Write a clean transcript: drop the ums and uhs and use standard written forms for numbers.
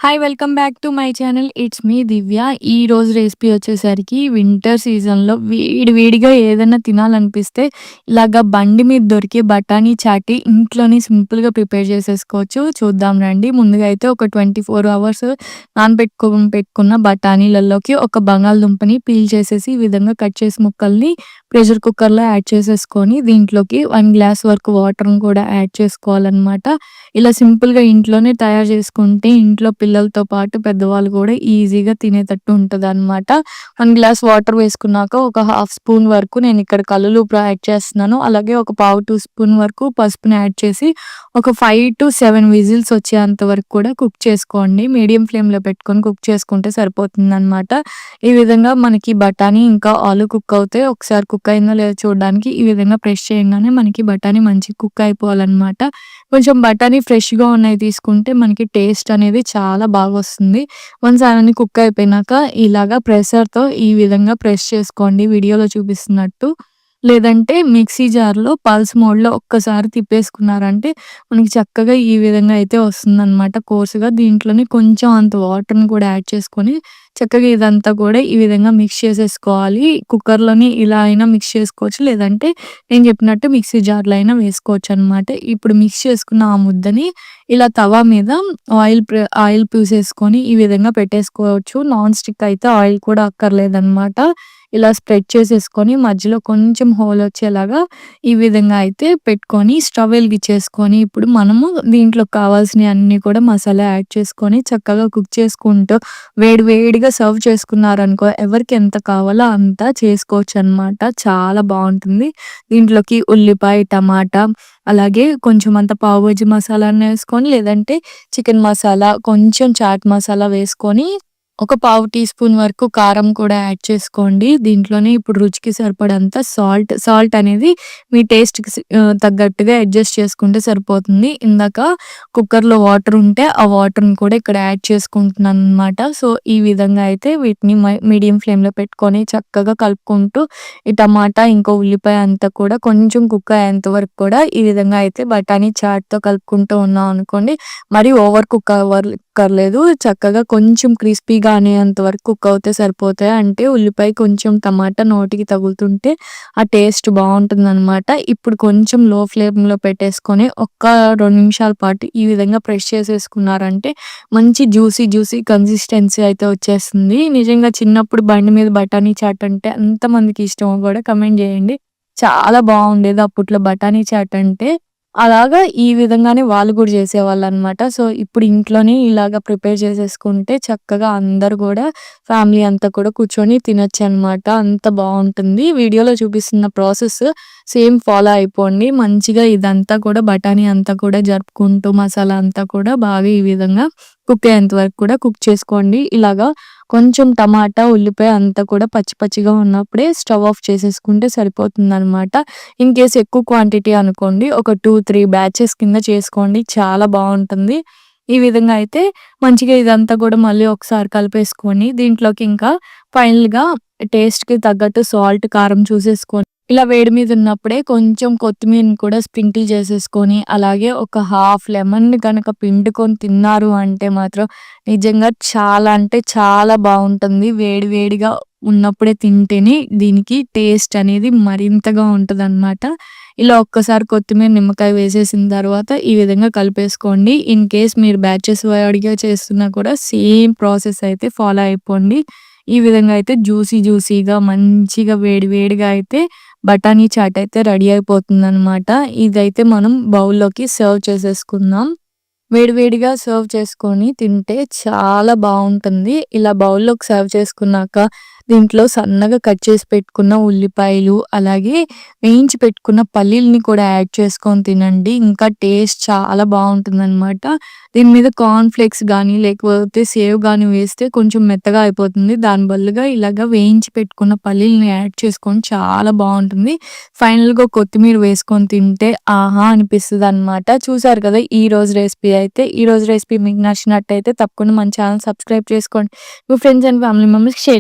Hi! Welcome back to my channel. It's me Divya. ఈరోజు recipe వచ్చేసరికి winter సీజన్‌లో వేడి వేడిగా ఏదన్నా తినాలనిపిస్తే ఇలాగ బండి మీద దొరికే బఠానీ చాట్ ఇంట్లోనే సింపుల్‌గా ప్రిపేర్ చేసేసుకోవచ్చు. చూద్దాం రండి. ముందుగా అయితే ఒక 24 అవర్స్ పెట్టుకున్న బఠానీలలోకి ఒక బంగాళదుంపని పీల్ చేసేసి ఈ విధంగా కట్ చేసి ముక్కల్ని ప్రెషర్ కుక్కర్‌లో యాడ్ చేసేసుకొని దీంట్లోకి 1 గ్లాస్ వరకు వాటర్‌ని కూడా యాడ్ చేసుకోవాలనమాట. ఇలా సింపుల్‌గా ఇంట్లోనే తయారు చేసుకుంటే ఇంట్లో పిల్లలతో పాటు పెద్దవాళ్ళు కూడా ఈజీగా తినేటట్టు ఉంటదనమాట. 1 గ్లాస్ వాటర్ వేసుకున్నాక ఒక హాఫ్ స్పూన్ వరకు నేను ఇక్కడ కల్లులుప్పు యాడ్ చేస్తున్నాను. అలాగే ఒక పావు టీ స్పూన్ వరకు పసుపుని యాడ్ చేసి ఒక 5-7 విజిల్స్ వచ్చేంత వరకు కూడా కుక్ చేసుకోండి. మీడియం ఫ్లేమ్‌లో పెట్టుకొని కుక్ చేసుకుంటే సరిపోతుందనమాట. ఈ విధంగా మనకి బఠానీ ఇంకా ఆలు కుక్ అవుతాయి. ఒకసారి కుక్ అయిందో లేదో చూడడానికి ఈ విధంగా ప్రెస్ చేయంగానే మనకి బఠానీ మంచిగా కుక్ అయిపోవాలనమాట. కొంచెం బఠానీ ఫ్రెష్‌గా ఉన్నయి తీసుకుంటే మనకి టేస్ట్ అనేది చాలా బాగొస్తుంది. వన్స్ అవన్నీ కుక్ అయిపోయినాక ఇలాగా ప్రెషర్‌తో ఈ విధంగా ప్రెస్ చేసుకోండి వీడియోలో చూపిస్తున్నట్టు. లేదంటే మిక్సీ జార్‌లో పల్స్ మోడ్‌లో ఒక్కసారి తిప్పేసుకున్నారంటే మనకి చక్కగా ఈ విధంగా అయితే వస్తుందనమాట కోర్స్‌గా. దీంట్లోనే కొంచెం అంత వాటర్‌ని కూడా యాడ్ చేసుకొని చక్కగా ఇదంతా కూడా ఈ విధంగా మిక్స్ చేసేసుకోవాలి. కుక్కర్‌లోని ఇలా అయినా మిక్స్ చేసుకోవచ్చు. లేదంటే నేను చెప్పినట్టు మిక్సీ జార్‌లో అయినా వేసుకోవచ్చనమాట. ఇప్పుడు మిక్స్ చేసుకున్న ఆ ముద్దని ఇలా తవా మీద ఆయిల్ పూసేసుకొని ఈ విధంగా పెట్టేసుకోవచ్చు. నాన్ స్టిక్ అయితే ఆయిల్ కూడా అక్కర్లేదనమాట. ఇలా స్ప్రెడ్ చేసేసుకొని మధ్యలో కొంచెం హోల్ వచ్చేలాగా ఈ విధంగా అయితే పెట్టుకొని స్టవ్ వెలిగించేసుకొని ఇప్పుడు మనము దీంట్లో కావాల్సినయి అన్నీ కూడా మసాలా యాడ్ చేసుకొని చక్కగా కుక్ చేసుకుంటూ వేడి వేడిగా సర్వ్ చేసుకున్నారనుకో ఎవరికి ఎంత కావాలో అంత చేసుకోవచ్చనమాట. చాలా బావుంటుంది. దీంట్లోకి ఉల్లిపాయ, టమాటా అలాగే కొంచెం అంత పావు బాజీ మసాలాని వేసుకొని లేదంటే చికెన్ మసాలా, కొంచెం చాట్ మసాలా వేసుకొని ఒక పావు టీ స్పూన్ వరకు కారం కూడా యాడ్ చేసుకోండి. దీంట్లోనే ఇప్పుడు రుచికి సరిపడంత సాల్ట్ అనేది మీ టేస్ట్‌కి తగ్గట్టుగా అడ్జస్ట్ చేసుకుంటే సరిపోతుంది. ఇందాక కుక్కర్‌లో వాటర్ ఉంటే ఆ వాటర్‌ని కూడా ఇక్కడ యాడ్ చేసుకుంటున్నాననమాట. సో, ఈ విధంగా అయితే వీటిని మీడియం ఫ్లేమ్‌లో పెట్టుకొని చక్కగా కలుపుకుంటూ ఈ టమాటా ఇంకా ఉల్లిపాయ అంతా కూడా కొంచెం కుక్ అయ్యేంత వరకు కూడా ఈ విధంగా అయితే బఠానీ చాట్‌తో కలుపుకుంటూ ఉన్నాం అనుకోండి. మరి ఓవర్ కుక్ అవ్వక్కర్లేదు. చక్కగా కొంచెం క్రిస్పీగా అనేంత వరకు కుక్ అవుతే సరిపోతాయి. అంటే ఉల్లిపాయ కొంచెం టమాటా నోటికి తగులుతుంటే ఆ టేస్ట్ బావుంటుందనమాట. ఇప్పుడు కొంచెం లో ఫ్లేమ్‌లో పెట్టేసుకొని ఒక్క 2 నిమిషాల పాటు ఈ విధంగా ప్రెస్ చేసేసుకున్నారంటే మంచి జ్యూసీ కన్సిస్టెన్సీ అయితే వచ్చేస్తుంది. నిజంగా చిన్నప్పుడు బండి మీద బఠానీ చాట్ అంటే ఎంతమందికి ఇష్టమో కూడా కామెంట్ చేయండి. చాలా బావుండేది అప్పట్లో బఠానీ చాట్ అంటే. అలాగా ఈ విధంగానే వాళ్ళు కూడా చేసేవాళ్ళనమాట. సో, ఇప్పుడు ఇంట్లోనే ఇలాగ ప్రిపేర్ చేసేసుకుంటే చక్కగా అందరూ గూడా ఫ్యామిలీ అంతా కూడా కూర్చొని తినొచ్చనమాట. అంత బావుంటుంది. వీడియోలో చూపిస్తున్న ప్రాసెస్ సేమ్ ఫాలో అయిపోండి. మంచిగా ఇదంతా కూడా బఠానీ అంతా కూడా జరుపుకుంటూ మసాలా అంతా కూడా బాగా ఈ విధంగా కుక్ అయ్యేంత వరకు కూడా కుక్ చేసుకోండి. ఇలాగా కొంచెం టమాటా, ఉల్లిపాయ అంతా కూడా పచ్చి పచ్చిగా ఉన్నప్పుడే స్టవ్ ఆఫ్ చేసేసుకుంటే సరిపోతుందనమాట. ఇన్‌కేస్ ఎక్కువ క్వాంటిటీ అనుకోండి ఒక 2-3 బ్యాచెస్ కింద చేసుకోండి. చాలా బావుంటుంది. ఈ విధంగా అయితే మంచిగా ఇదంతా కూడా మళ్ళీ ఒకసారి కలిపేసుకొని దీంట్లోకి ఇంకా ఫైనల్‌గా టేస్ట్‌కి తగ్గట్టు సాల్ట్, కారం చూసేసుకొని ఇలా వేడి మీద ఉన్నప్పుడే కొంచెం కొత్తిమీరని కూడా స్ప్రింకిల్ చేసేసుకొని అలాగే ఒక హాఫ్ లెమన్‌ని గనక పిండుకొని తిన్నారు అంటే మాత్రం నిజంగా చాలా అంటే చాలా బావుంటుంది. వేడి వేడిగా ఉన్నప్పుడే తింటేనే దీనికి టేస్ట్ అనేది మరింతగా ఉంటదనమాట. ఇలా ఒక్కసారి కొత్తిమీర, నిమ్మకాయ వేసేసిన తర్వాత ఈ విధంగా కలిపేసుకోండి. ఇన్ కేస్ మీరు బ్యాచెస్ వారీగా చేస్తున్నా కూడా సేమ్ ప్రాసెస్ అయితే ఫాలో అయిపోండి. ఈ విధంగా అయితే జ్యూసీగా మంచిగా వేడి వేడిగా అయితే బఠానీ చాట్ అయితే రెడీ అయిపోతుందనమాట. ఇదైతే మనం బౌల్‌లోకి సర్వ్ చేసేసుకుందాం. వేడివేడిగా సర్వ్ చేసుకొని తింటే చాలా బావుంటుంది. ఇలా బౌల్‌లోకి సర్వ్ చేసుకున్నాక దీంట్లో సన్నగా కట్ చేసి పెట్టుకున్న ఉల్లిపాయలు, అలాగే వేయించి పెట్టుకున్న పల్లీలని కూడా యాడ్ చేసుకొని తినండి. ఇంకా టేస్ట్ చాలా బావుంటుందనమాట. దీని మీద కార్న్ ఫ్లేక్స్ గానీ, లేకపోతే సేవ్ గానీ వేస్తే కొంచెం మెత్తగా అయిపోతుంది. దాని బదులుగా ఇలాగ వేయించి పెట్టుకున్న పల్లీలని యాడ్ చేసుకొని చాలా బావుంటుంది. ఫైనల్‌గా కొత్తిమీర వేసుకొని తింటే ఆహా! అనిపిస్తదనమాట. చూసారు కదా ఈరోజు రెసిపీ అయితే. ఈరోజు రెసిపీ మీకు నచ్చినట్టయితే తప్పకుండా మన ఛానెల్ సబ్స్క్రైబ్ చేసుకోండి. మీ ఫ్రెండ్స్ అండ్ ఫ్యామిలీ మెంబర్స్‌కి షేర్